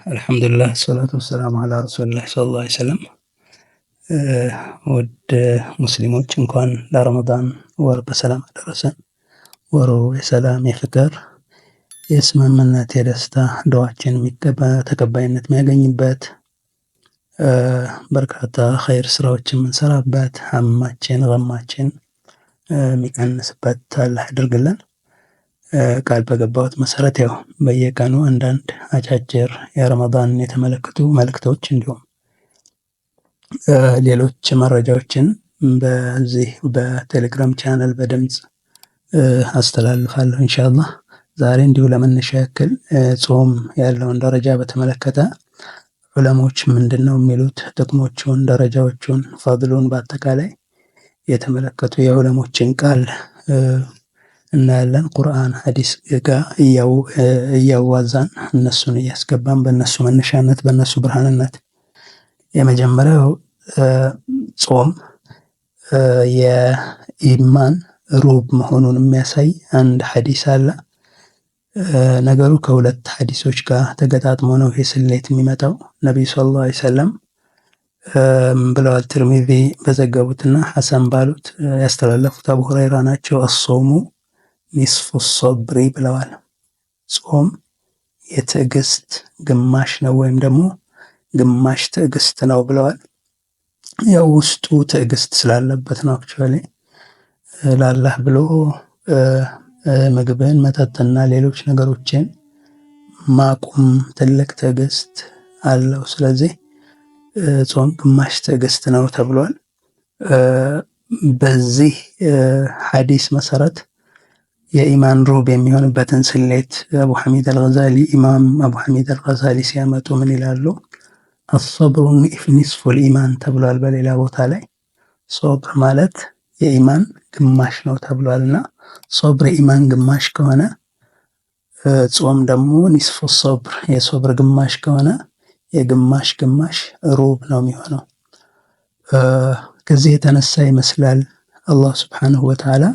አልሐምዱሊላህ ሰላቱ ወሰላሙ አላ ረሱሊላህ ሰለላሁ ዐለይሂ ወሰለም። ውድ ሙስሊሞች እንኳን ለረመዳን ወር በሰላም አደረሰን። ወሩ የሰላም፣ የፍቅር፣ የስምምነት፣ የደስታ ዱዓችን ተቀባይነት የሚያገኝበት በርካታ ኸይር ስራዎችን የምንሰራበት ሀማችን ገማችን የሚቀንስበት አላህ ያድርግልን። ቃል በገባሁት መሰረት ያው በየቀኑ አንዳንድ አጫጭር የረመዳንን የተመለከቱ መልእክቶች እንዲሁም ሌሎች መረጃዎችን በዚህ በቴሌግራም ቻናል በድምጽ አስተላልፋለሁ ኢንሻአላህ። ዛሬ እንዲሁ ለመነሻ ያክል ጾም ያለውን ደረጃ በተመለከተ ዑለሞች ምንድነው የሚሉት፣ ጥቅሞቹን፣ ደረጃዎቹን፣ ፈድሉን በአጠቃላይ የተመለከቱ የዑለሞችን ቃል እናያለን። ቁርአን ሐዲስ ጋር እያዋዛን እነሱን እያስገባን በእነሱ መነሻነት በእነሱ ብርሃንነት የመጀመሪያው ጾም የኢማን ሩብ መሆኑን የሚያሳይ አንድ ሐዲስ አለ። ነገሩ ከሁለት ሐዲሶች ጋር ተገጣጥሞ ነው ይሄ ስሌት የሚመጣው። ነብዩ ሰለላሁ ዐለይሂ ወሰለም ብለዋል፣ ትርሚዚ በዘገቡትና ሐሰን ባሉት ያስተላለፉት አቡ ሁረይራ ናቸው። አሶሙ ኒስፉ ሶብሪ ብለዋል። ጾም የትዕግስት ግማሽ ነው ወይም ደግሞ ግማሽ ትዕግስት ነው ብለዋል። ያው ውስጡ ትዕግስት ስላለበት ነው። አክቹዋሊ ለአላህ ብሎ ምግብን መጠጥና ሌሎች ነገሮችን ማቆም ትልቅ ትዕግስት አለው። ስለዚህ ጾም ግማሽ ትዕግስት ነው ተብሏል። በዚህ ሐዲስ መሰረት የኢማን ሩብ የሚሆንበትን ስሌት አቡ ሐሚድ አልገዛሊ ኢማም አቡ ሐሚድ አልገዛሊ ሲያመጡ ምን ይላሉ? አሶብሩ ኒስፉል ኢማን ተብሏል። በሌላ ቦታ ላይ ሶብር ማለት የኢማን ግማሽ ነው ተብሏልና ሶብር የኢማን ግማሽ ከሆነ ጾም ደግሞ ኒስፉ ሶብር የሶብር ግማሽ ከሆነ የግማሽ ግማሽ ሩብ ነው የሚሆነው። ከዚህ የተነሳ ይመስላል አላህ ሱብሓነሁ ወተዓላ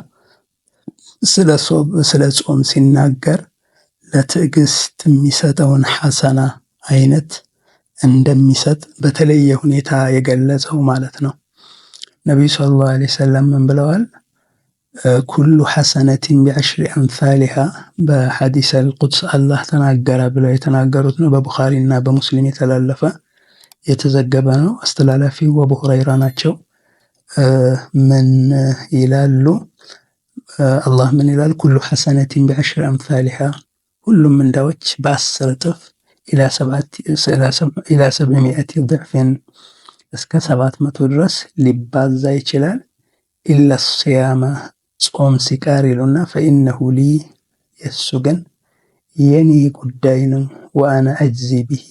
ስለ ጾም ሲናገር ለትዕግስት የሚሰጠውን ሐሰና አይነት እንደሚሰጥ በተለየ ሁኔታ የገለጸው ማለት ነው። ነቢዩ ሰለላሁ ዐለይሂ ወሰለም ምን ብለዋል? ኩሉ ሐሰነቲን ቢዐሽሪ አምሳሊሃ በሐዲስ አልቁድስ አላህ ተናገረ ብለው የተናገሩት ነው። በቡኻሪ እና በሙስሊም የተዘገበ ነው። አስተላላፊው አቡ ሁረይራ ናቸው። ምን ይላሉ? አላህ ምን ይላል? ኩሉ ሐሰነቲን ቢዐሽሪ አምሳሊሃ ሁሉም ምንዳዎች በ10 እጥፍ ኢላ 700 ضዕፍን እስከ 700 ድረስ ሊባዛ ይችላል። ኢላ ሲያመ ጾም ሲቀር ይሉና ፈኢነሁ ሊ የሱ ግን የኔ ጉዳይ ነው። ወአነ አጅዚ ቢሂ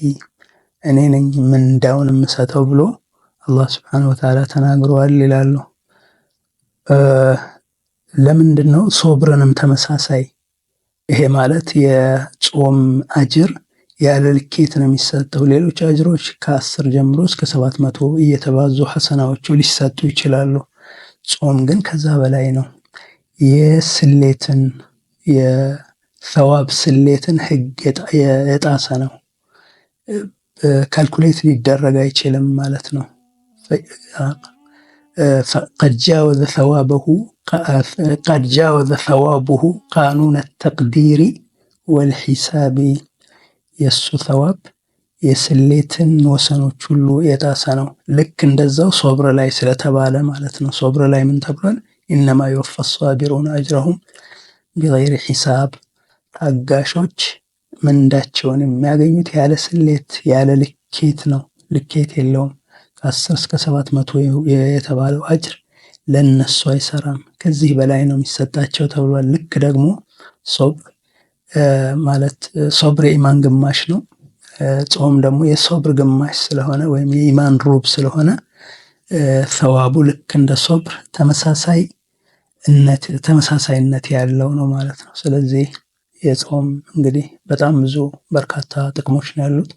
እኔ ነኝ ምንዳውን የምሰጠው ብሎ አላህ ሱብሓነሁ ወተዓላ ተናግረዋል ይላሉ። ለምንድን ነው ሶብርንም ተመሳሳይ? ይሄ ማለት የጾም አጅር ያለ ልኬት ነው የሚሰጠው። ሌሎች አጅሮች ከ10 ጀምሮ እስከ 700 እየተባዙ ሐሰናዎቹ ሊሰጡ ይችላሉ። ጾም ግን ከዛ በላይ ነው። የስሌትን የሰዋብ ስሌትን ህግ የጣሰ ነው። ካልኩሌት ሊደረግ አይችልም ማለት ነው። ቀድ ጃወዘ ሰዋቡሁ ቃኑነ ተቅዲሪ ወልሒሳቢ የእሱ ሰዋብ የስሌትን ወሰኖች ሁሉ የጣሰ ነው። ልክ እንደዛው ሶብር ላይ ስለተባለ ማለት ነው። ሶብር ላይ ምን ተብሏል? ኢነማ ዩወፋ ሷቢሩነ አጅረሁም ቢገይሪ ሒሳብ ታጋሾች ምንዳቸውን የሚያገኙት ያለ ስሌት ያለ ልኬት ነው። ልኬት የለውም። ከ10 እስከ 700 የተባለው አጅር ለነሱ አይሰራም። ከዚህ በላይ ነው የሚሰጣቸው ተብሏል። ልክ ደግሞ ሶብር ማለት ሶብር የኢማን ግማሽ ነው። ጾም ደግሞ የሶብር ግማሽ ስለሆነ ወይም የኢማን ሩብ ስለሆነ ሰዋቡ ልክ እንደ ሶብር ተመሳሳይነት ያለው ነው ማለት ነው። ስለዚህ የጾም እንግዲህ በጣም ብዙ በርካታ ጥቅሞች ነው ያሉት።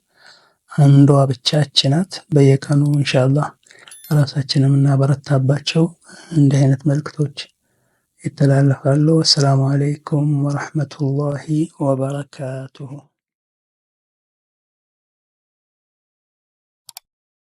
አንዷ ብቻች ናት። በየቀኑ ኢንሻአላህ ራሳችንን የምናበረታባቸው እንዲህ አይነት መልእክቶች ይተላለፋሉ። አሰላሙ አለይኩም ወረሕመቱላሂ ወበረካቱሁ።